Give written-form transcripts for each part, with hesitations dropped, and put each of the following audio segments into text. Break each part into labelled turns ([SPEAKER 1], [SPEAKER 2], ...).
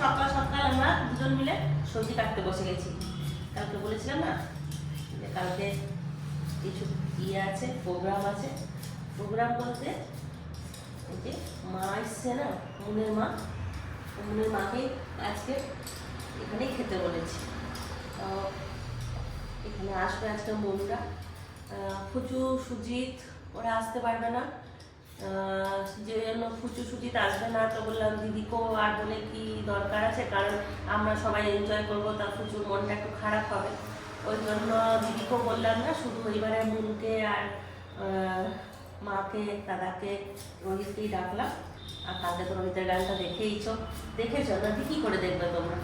[SPEAKER 1] সকাল সকাল আমরা দুজন মিলে সবজি কাটতে বসে গেছি। কালকে বলেছিলাম না যে কালকে কিছু আছে, প্রোগ্রাম আছে। প্রোগ্রাম বলতে এই যে মা এসছে না, মুনের মাকে আজকে এখানেই খেতে বলেছি। তো এখানে আসবে আজকে মুনরা, ফুচু সুজিত ওরা আসতে পারবে না, যে জন্য ফুচু সুজিত আসবে না। তো বললাম দিদিকেও আর বলে কি দরকার আছে, কারণ আমরা সবাই এনজয় করবো, তা ফুচুর মনটা একটু খারাপ হবে। ওই জন্য দিদিকেও বললাম না, শুধু এবারে মুনকে আর মাকে, দাদাকে, রোহিতকেই ডাকলাম। আর কালকে তো রোহিতের গানটা দেখেছো না? কি করে দেখবে তোমরা?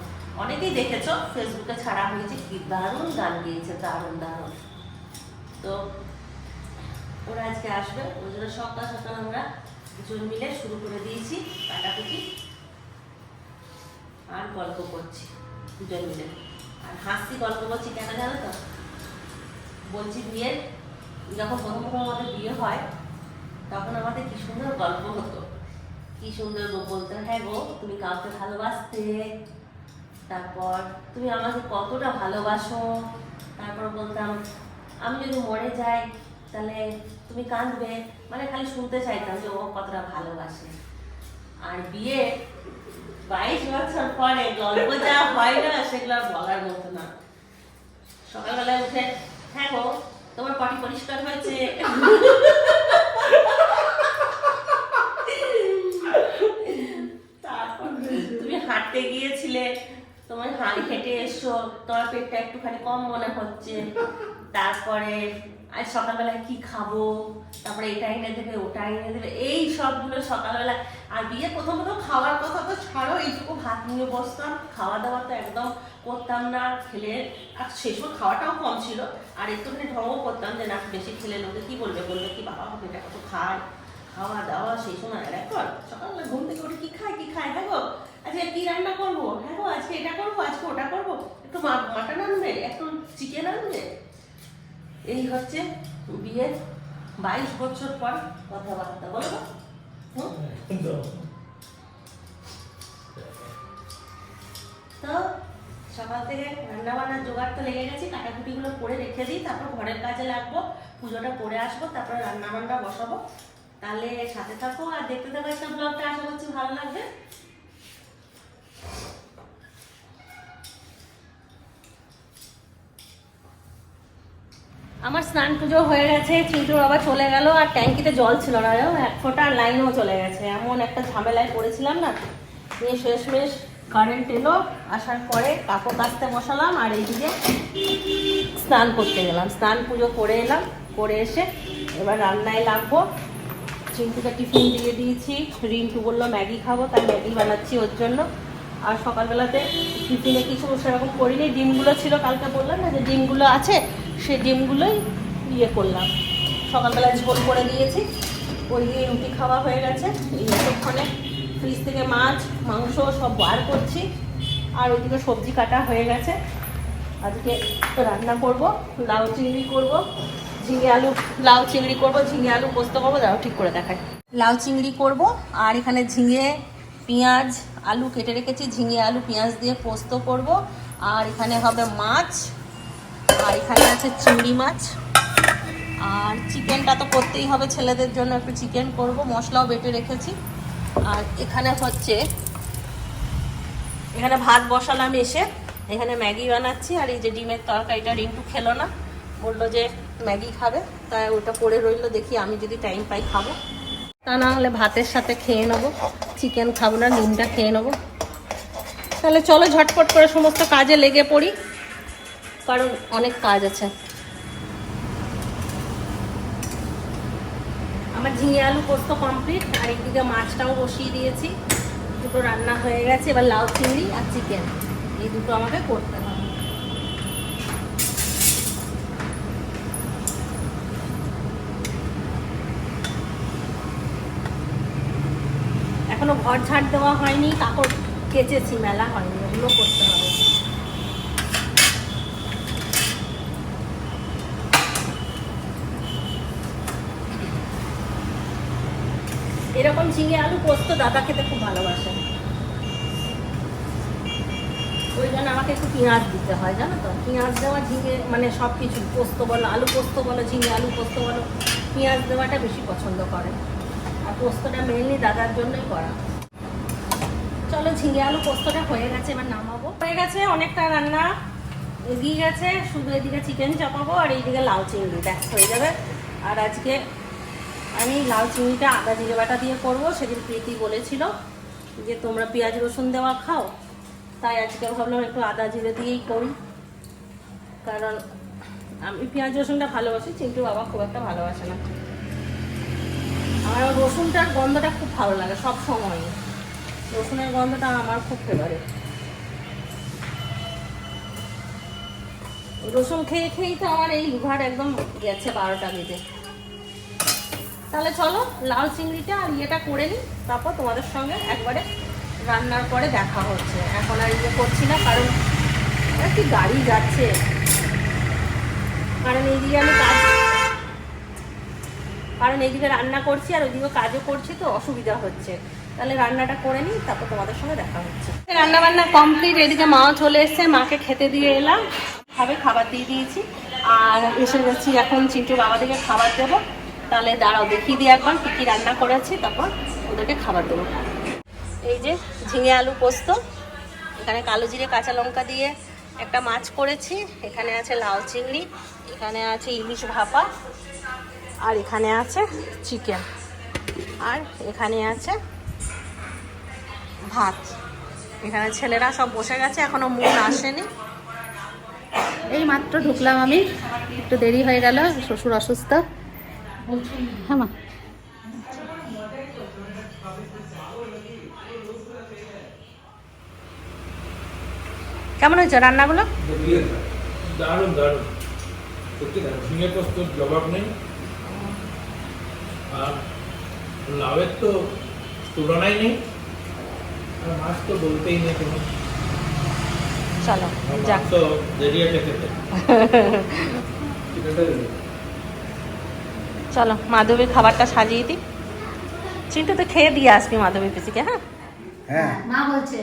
[SPEAKER 1] অনেকেই দেখেছো, ফেসবুকে ছাড়া হয়েছে, কি দারুণ গান গিয়েছে, দারুণ দারুণ। তো ওরা আজকে আসবে, ওই জন্য সকাল সকাল আমরা দুজন মিলে শুরু করে দিয়েছি কাটাকুটি আর গল্প করছি দুজন মিলে। আর হাসি গল্প করছি কেন জানো তো? বলছি বিয়ের যখন প্রথম আমাদের বিয়ে হয় তখন আমাদের কি সুন্দর গল্প হতো, কি সুন্দর বলতো, হ্যাঁ গো তুমি কাউকে ভালোবাসতে, তারপর তুমি আমাকে কতটা ভালোবাসো, তারপর বলতাম আমি যদি মরে যাই তাহলে তুমি কাঁদবে, মানে খালি শুনতে চাইতাম যে ও কতটা ভালোবাসে। আর বিয়ে 22 বছর পরে গল্প যা হয় না সেগুলো আর বলার মতো না। সকালবেলায় উঠে হ্যাঁ গো তোমার পটি পরিষ্কার হয়েছে, তারপর তুমি হাঁটতে গিয়েছিলে, তোমার হেঁটে এসছো, তোমার পেটটা একটুখানি কম মনে হচ্ছে, তারপরে আজ সকালবেলায় কি খাবো, তারপরে এটা এনে দেবে ওটা এনে দেবে, এই সবগুলো সকালবেলা। আর বিয়ে প্রথম খাওয়ার কথা তো ছাড়ো, এইটুকু ভাত নিয়ে বসতাম, খাওয়া দাওয়া তো একদম করতাম না, খেলে আর সেই সময় খাওয়াটাও কম ছিল, আর একটুখানি ঢঙও করতাম যে না বেশি খেলে লোকে কি বলবে কি বাবা এটা কত খায়, খাওয়া দাওয়া সেই সময়। আর এখন সকালবেলা ঘুম থেকে উঠে কি খায়, হ্যাঁ গো আজকে কি রান্না করবো, হ্যাঁ গো আজকে এটা করবো, আজকে ওটা করবো, একটু মাটন আনবে, একটু চিকেন আনবে। এই হচ্ছে বিয়ের 22 বছর পর কথাবার্তা, বলবো। তো সকাল থেকে রান্না বান্নার জোগাড় তো লেগে গেছি, কাটাকুটিগুলো করে রেখে দিই, তারপর ঘরের কাজে লাগবো, পুজোটা করে আসবো, তারপরে রান্না বান্না বসাবো। তাহলে সাথে থাকো আর দেখতে থাকো একটা ব্লগটা, আশা করছি ভালো লাগবে। আমার স্নান পুজো হয়ে গেছে, চিন্টুর বাবা চলে গেল, আর ট্যাঙ্কিতে জল ছিল না, এক ফোঁটা লাইনও চলে গেছে, এমন একটা ঝামেলায় পড়েছিলাম না। নিয়ে শেষমেশ কারেন্ট এলো, আসার পরে কাপড় কাচতে বসালাম, আর এইদিকে স্নান করতে গেলাম, স্নান পুজো করে এলাম, করে এসে এবার রান্নায় লাগবো। চিন্টুকে টিফিন দিয়ে দিয়েছি, রিন্টু বললো ম্যাগি খাবো, তাই ম্যাগি বানাচ্ছি ওর জন্য। আর সকালবেলাতে টিফিনে কিছু সেরকম করিনি, ডিমগুলো ছিল, কালকে বললাম না যে ডিমগুলো আছে, সেই ডিমগুলোই করলাম, সকালবেলায় ঝোল করে দিয়েছি, ওই দিয়ে রুটি খাওয়া হয়ে গেছে। এই এতক্ষণে ফ্রিজ থেকে মাছ মাংস সব বার করছি, আর ওইদিকে সবজি কাটা হয়ে গেছে। আজকে রান্না করব, লাউ চিংড়ি করব, লাউ চিংড়ি করবো, ঝিঙে আলু পোস্ত করবো, দাও ঠিক করে দেখাই। লাউ চিংড়ি করব, আর এখানে ঝিঙে পেঁয়াজ আলু কেটে রেখেছি, ঝিঙে আলু পেঁয়াজ দিয়ে পোস্ত করব, আর এখানে হবে মাছ, আর এখানে আছে চিংড়ি মাছ, আর চিকেনটা তো করতেই হবে, ছেলেদের জন্য একটু চিকেন করব, মশলাও বেটে রেখেছি। আর এখানে ভাত বসালাম, এসে এখানে ম্যাগি বানাচ্ছি, আর এই যে ডিমের তরকারিটা রিন্টু খেলো না, বললো যে ম্যাগি খাবে, তাই ওটা পড়ে রইলো, দেখি আমি যদি টাইম পাই খাবো, তা না হলে ভাতের সাথে খেয়ে নেবো, চিকেন খাবো না, ডিমটা খেয়ে নেবো। তাহলে চলো ঝটপট করে সমস্ত কাজে লেগে পড়ি, কারণ অনেক কাজ আছে। আমার ঝিঙে আলু পোস্ত কমপ্লিট, আর একদিকে মাছটাও বসিয়ে দিয়েছি, দুটো রান্না হয়ে গেছে। এবার লাউ চিংড়ি আর চিকেন, এই দুটো আমাকে করতে হবে। এখনো ঘর ঝাড় দেওয়া হয়নি, কাপড় কেচেছি, মেলা হয়নি, ওগুলো করতে হবে। এরকম ঝিঙে আলু পোস্ত দাদা খেতে খুব ভালোবাসে। ওই জন্য আমাকে একটু পেঁয়াজ দিতে হয়, জানো তো। পেঁয়াজ দেওয়া ঝিঙে মানে সব কিছু, পোস্ত বলো, আলু পোস্ত বলো, ঝিঙে আলু পোস্ত বলো, পেঁয়াজ দেওয়াটা বেশি পছন্দ করে। আর পোস্তটা মেনলি দাদার জন্যই করা। চলো, ঝিঙে আলু পোস্তটা হয়ে গেছে, এবার নামাবো। হয়ে গেছে অনেকটা রান্না, এগিয়ে গেছে। শুধু এদিকে চিকেন চাপাবো আর এইদিকে লাউ চিংড়ি, ব্যাস হয়ে যাবে। আর আজকে আমি লাউ চিংড়িটা আদা জিরে বাটা দিয়ে করবো। সেদিন প্রীতি বলেছিল যে তোমরা পেঁয়াজ রসুন দেওয়া খাও, তাই আজকে ভাবলাম একটু আদা জিরে দিয়েই করি। কারণ আমি পেঁয়াজ রসুনটা ভালোবাসি, চিন্টু বাবা খুব একটা ভালোবাসে না। আমার রসুনটার গন্ধটা খুব ভালো লাগে সব সময়, রসুনের গন্ধটা আমার খুব ফেভারিট। রসুন খেয়ে খেয়েই তো আমার এই লিভার একদম গেছে 12টা বেজে। তাহলে চলো লাউ চিংড়িটা আর ইয়েটা করে নিই, তারপর তোমাদের সঙ্গে একবারে রান্নার পরে দেখা হচ্ছে। এখন আর ইয়ে করছি না, কারণ কি গাড়ি যাচ্ছে, কারণ এইদিকে আমি এইদিকে রান্না করছি আর ওইদিকে কাজও করছি, তো অসুবিধা হচ্ছে। তাহলে রান্নাটা করে নিই, তারপর তোমাদের সঙ্গে দেখা হচ্ছে। রান্না বান্না কমপ্লিট, এদিকে মাও চলে এসছে, মাকে খেতে দিয়ে এলাম, খাবার দিয়ে দিয়েছি। আর এসে গেছি এখন চিন্টু বাবাদেরকে খাবার দেবো। তাহলে দাঁড়াও দেখিয়ে দিই একবার কী কী রান্না করেছি, তারপর ওদেরকে খাবার দেবো। এই যে ঝিঙে আলু পোস্ত, এখানে কালো জিরে কাঁচা লঙ্কা দিয়ে একটা মাছ করেছি, এখানে আছে লাউ চিংড়ি, এখানে আছে ইলিশ ভাপা, আর এখানে আছে চিকেন, আর এখানে আছে ভাত। এখানে ছেলেরা সব বসে গেছে, এখনো মন আসেনি। এই মাত্র ঢুকলাম আমি, একটু দেরি হয়ে গেল, শ্বশুর অসুস্থ। হ্যাঁ মা, কেমন হয়েছে রান্নাগুলো?
[SPEAKER 2] দারুণ দারুণ, সত্যি ঝিঙে পোস্তর জবাব নেই। আর লাউয়ের তো তুলনাই নেই, আর মাছ তো বলতেই নেই কোনো।
[SPEAKER 1] চলো যাক,
[SPEAKER 2] তো দেরি আছে খেতে।
[SPEAKER 1] চলো মাধবীর খাবারটা সাজিয়ে দিই। চিন্টু তো খেয়ে দিয়ে আসবি মাধবী পিসিকে। হ্যাঁ
[SPEAKER 3] হ্যাঁ,
[SPEAKER 4] মা বলছে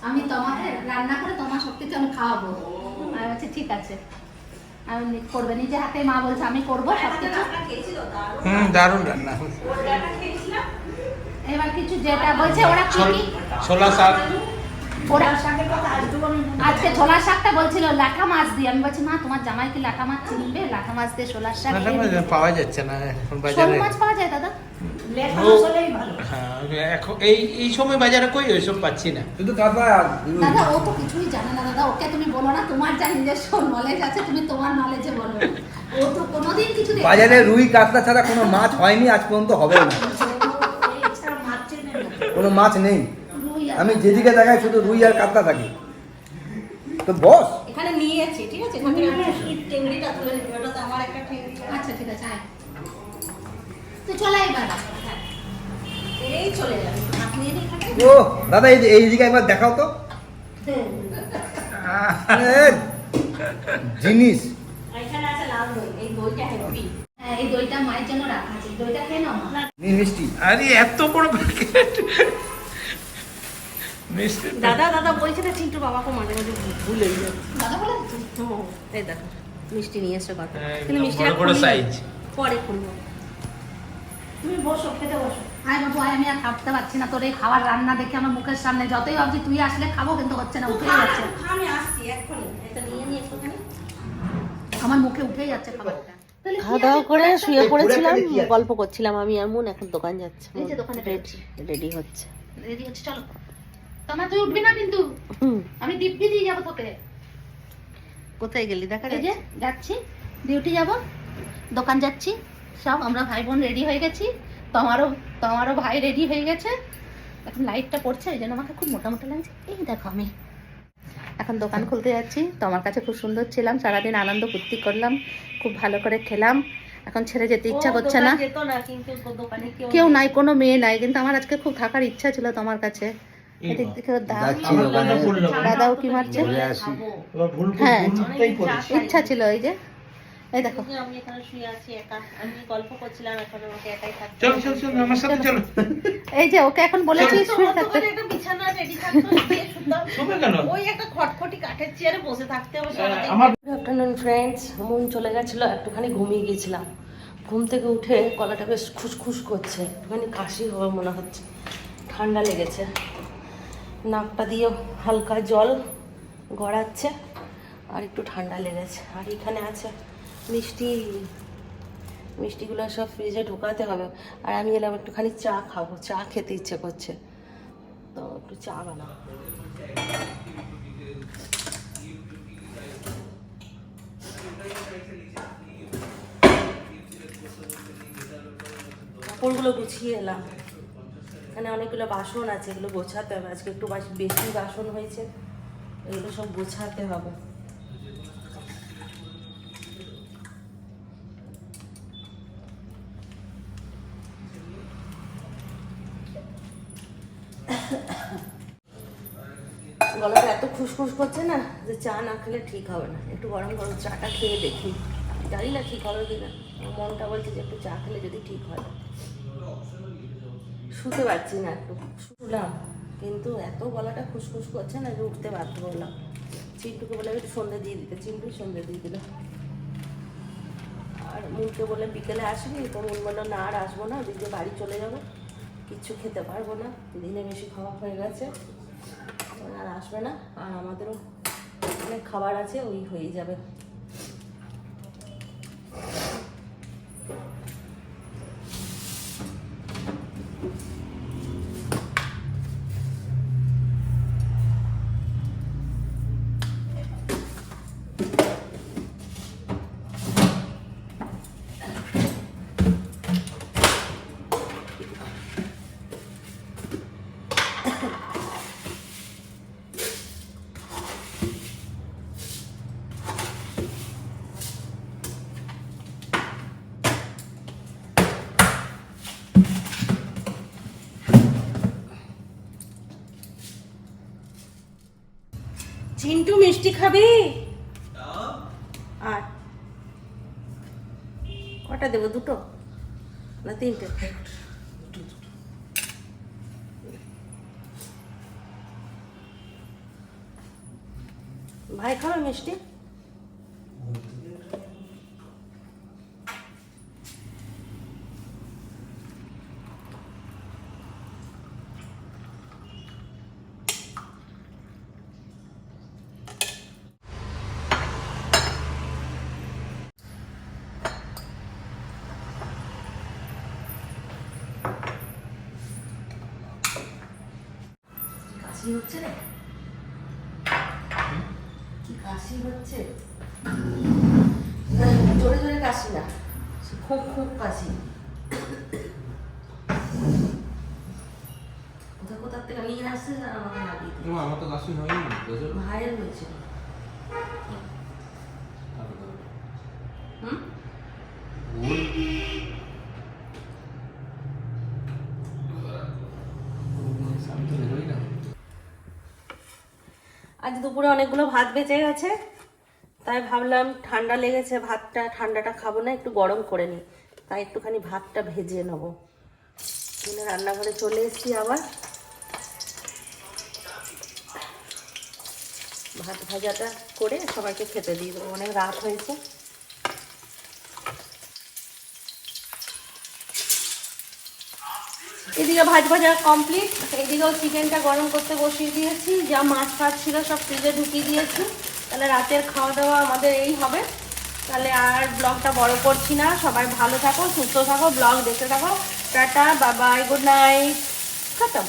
[SPEAKER 4] আমি তোমাকে রান্না করে তোমার সবকিছু আমি খাওয়াবো। আমি বলছি ঠিক আছে, আমি করবে নিজে হাতে। মা বলছে আমি করবো সবকিছু।
[SPEAKER 3] দারুণ রান্না।
[SPEAKER 4] এবার কিছু যেটা বলছে ওরা কি কি
[SPEAKER 3] ছোলা শাক,
[SPEAKER 4] ওরা আজকে ছোলার শাকটা বলছিল লাঠা মাছ দিয়ে। আমি বলছি মা তোমার জামাই কি লাঠা মাছ চিনবে? লাঠা মাছ দিয়ে ছোলার শাক
[SPEAKER 3] পাওয়া যাচ্ছে না এখন
[SPEAKER 4] শোল
[SPEAKER 3] বাজারে।
[SPEAKER 4] মাছ পাওয়া যায় দাদা?
[SPEAKER 3] হ্যাঁ, এখন এই সময় বাজারে কই ওইসব পাচ্ছি না।
[SPEAKER 2] শুধু কাঁচা
[SPEAKER 4] দাদা ও তো কিছুই জানে না দাদা, ওকে তুমি বলো না, তোমার যা নিজস্ব নলেজ আছে তুমি তোমার নলেজে বলো। ও তো কোনোদিন কিছু
[SPEAKER 5] বাজারে রুই কাতলা ছাড়া কোনো মাছ হয়নি, আজ পর্যন্ত হবে না, কোনো মাছ নেই। আমি যেদিকে দেখাই শুধু রুই আর কাতলা থাকি। তো বস
[SPEAKER 1] এখানে নিয়েছি, ঠিক আছে, এখান থেকে আমি টেংরিটা তুলে নিবি, ওটা তো আমার একটা টেংরি।
[SPEAKER 4] আচ্ছা ঠিক আছে, আয় তো চলে এবার।
[SPEAKER 1] এই চলে যাবে, হাত নিয়ে নিই এখানে।
[SPEAKER 5] ও দাদা, এই দিকে একবার দেখাও তো জিনিস।
[SPEAKER 1] এখানে আছে লাল দই, এই দইটা হেভি।
[SPEAKER 4] হ্যাঁ, এই দইটা মায়ের জন্য রাখা আছে, দইটা খেয়ে নাও মা।
[SPEAKER 5] মিষ্টি।
[SPEAKER 3] আরে এত বড় প্যাকেট মিষ্টি।
[SPEAKER 1] দাদা দাদা বলছে না, চিন্টু বাবাকে মাঝে মাঝে ভুলে যাচ্ছে।
[SPEAKER 4] দাদা বলে দিচ্ছি।
[SPEAKER 1] এই দেখো মিষ্টি নিয়ে এসে কথা,
[SPEAKER 3] হ্যাঁ,
[SPEAKER 1] কিন্তু
[SPEAKER 3] একদম
[SPEAKER 1] মিষ্টিটা
[SPEAKER 3] বড় বড়
[SPEAKER 1] খুলবো,
[SPEAKER 3] size।
[SPEAKER 1] পরে খুলবো।
[SPEAKER 4] তুমি বসো, খেতে বসো। আয় বাবু আয়, আমি আর খাওয়াতে পারছি না, তোর এই খাবার রান্না দেখে আমার মুখের সামনে। যতই ভাবছি তুই আসলে খাবো, কিন্তু হচ্ছে না, উঠেই যাচ্ছে।
[SPEAKER 1] আমি আসছি এক্ষুনি, এটা নিয়ে নিয়ে একটুখানি।
[SPEAKER 4] আমার মুখে উঠেই যাচ্ছে খাবারটা। তাহলে
[SPEAKER 1] খাওয়া দাওয়া করে শুয়ে পড়েছিলাম, গল্প করছিলাম আমি আর মন। এখন দোকান যাচ্ছে,
[SPEAKER 4] এই যে দোকানে বেরোচ্ছি।
[SPEAKER 1] রেডি হচ্ছে।
[SPEAKER 4] রেডি হচ্ছে, চলো। তোমার তুই উঠবি না কিন্তু, আমি দিব্যি দিয়ে যাবো তোকে।
[SPEAKER 1] কোথায় গেলি দেখা
[SPEAKER 4] এই যে যাচ্ছি, ডিউটি যাব, দোকান যাচ্ছি, সব আমরা ভাই বোন রেডি হয়ে গেছি। তোমারও ভাই রেডি হয়ে গেছে। এখন লাইটটা পড়ছে, এই জন্য আমাকে খুব মোটা মোটা লাগছে। এই দেখো আমি এখন দোকান খুলতে যাচ্ছি। তোমার কাছে খুব সুন্দর ছিলাম, সারাদিন আনন্দ ফুর্তি করলাম, খুব ভালো করে খেলাম। এখন ছেড়ে যেতে ইচ্ছা করছে না। কেউ নাই, কোনো মেয়ে নাই, কিন্তু আমার আজকে খুব থাকার ইচ্ছা ছিল তোমার কাছে। এদিক থেকে দাদাও কি মারছে। হ্যাঁ ইচ্ছা ছিল। এই যে এই দেখো
[SPEAKER 1] আমি এখানে শুয়ে আছি একা, আমি গল্প করছিলাম, এখন আমাকে একাই থাকতে।
[SPEAKER 3] চল চল চল আমার সাথে চলো।
[SPEAKER 4] এই যে ওকে এখন বলেছি শুয়ে থাকতে।
[SPEAKER 1] একটা বিছানা রেডি থাকতো,
[SPEAKER 3] শোবে কেন?
[SPEAKER 1] ওই একটা খটখটি কাঠের চেয়ারে বসে থাকতে হবে সারাদিন।
[SPEAKER 3] আমার
[SPEAKER 1] গুড আফটারনুন ফ্রেন্ডস, মন চলে গেছিল, একটুখানি ঘুমিয়ে গিয়েছিলাম। ঘুম থেকে উঠে গলাটা বেশ খুসখুস করছে, একটুখানি কাশি হবে মনে হচ্ছে, ঠান্ডা লেগেছে, নাকটা দিয়েও হালকা জল গড়াচ্ছে আর একটু ঠান্ডা লেগেছে। আর এখানে আছে মিষ্টি, মিষ্টিগুলো সব ফ্রিজে ঢোকাতে হবে। আর আমি এলাম একটুখানি চা খাবো, চা খেতে ইচ্ছে করছে, তো একটু চা বানাবো। কাপড়গুলো গুছিয়ে এলাম, এখানে অনেকগুলো বাসন আছে, এগুলো গোছাতে হবে। আজকে একটু বেশি বাসন হয়েছে, এগুলো সব গোছাতে হবে। গলাটা এত খুসখুস করছে না যে চা না খেলে ঠিক হবে না। একটু গরম গরম চাটা খেয়ে দেখি, জানি না ঠিক হবে কিনা। মনটা বলছে যে একটু চা খেলে যদি ঠিক হয়। শুতে পারছি না, একটু শুলাম কিন্তু এত গলাটা খুসখুস করছে না যে উঠতে বাধ্য হলাম। চিন্টুকে বলে একটু সন্ধ্যে দিয়ে দিতে, চিন্টু সন্ধ্যে দিয়ে দিল। আর মুনকে বলে বিকেলে আসবি, তো মুন বললো না আর আসবো না, দিদি বাড়ি চলে যাবো, কিচ্ছু খেতে পারবো না, দিনে বেশি খাওয়া হয়ে গেছে, আর আসবে না। আর আমাদেরও অনেক খাবার আছে, ওই হয়ে যাবে। চিন্টু মিষ্টি খাবি? আর কটা দেবো, দুটো না তিনটে? ভাই খাবে মিষ্টি? কাশি হচ্ছে রে, কি কাশি হচ্ছে? জোরে জোরে কাশি না, খুব খুব কাশি। কোথা কোথার থেকে নিয়ে আসছে আর আমাকে লাগিয়ে দিল।
[SPEAKER 2] আমার তো কাশি হয়নি,
[SPEAKER 1] ভাইয়ের হয়েছিল। হুম, আজ দুপুরে অনেকগুলো ভাত বেঁচে গেছে, তাই ভাবলাম ঠান্ডা লেগেছে, ভাতটা ঠান্ডাটা খাবো না, একটু গরম করে নিই। তাই একটুখানি ভাতটা ভেজে নেবো। কিনে রান্নাঘরে চলে এসেছি আবার, ভাত ভাজাটা করে সবাইকে খেতে দিয়ে দেবো, অনেক রাত হয়েছে। এদিকে ভাত ভাজা কমপ্লিট, এদিকেও চিকেনটা গরম করতে বসিয়ে দিয়েছি, যা মাছ ফাছ ছিল সব ফ্রিজে ঢুকিয়ে দিয়েছি। তাহলে রাতের খাওয়া দাওয়া আমাদের এই হবে। তাহলে আর ব্লগটা বড় করছি না, সবাই ভালো থাকো, সুস্থ থাকো, ব্লগ দেখতে থাকো। Tata, bye bye, good night, খতম।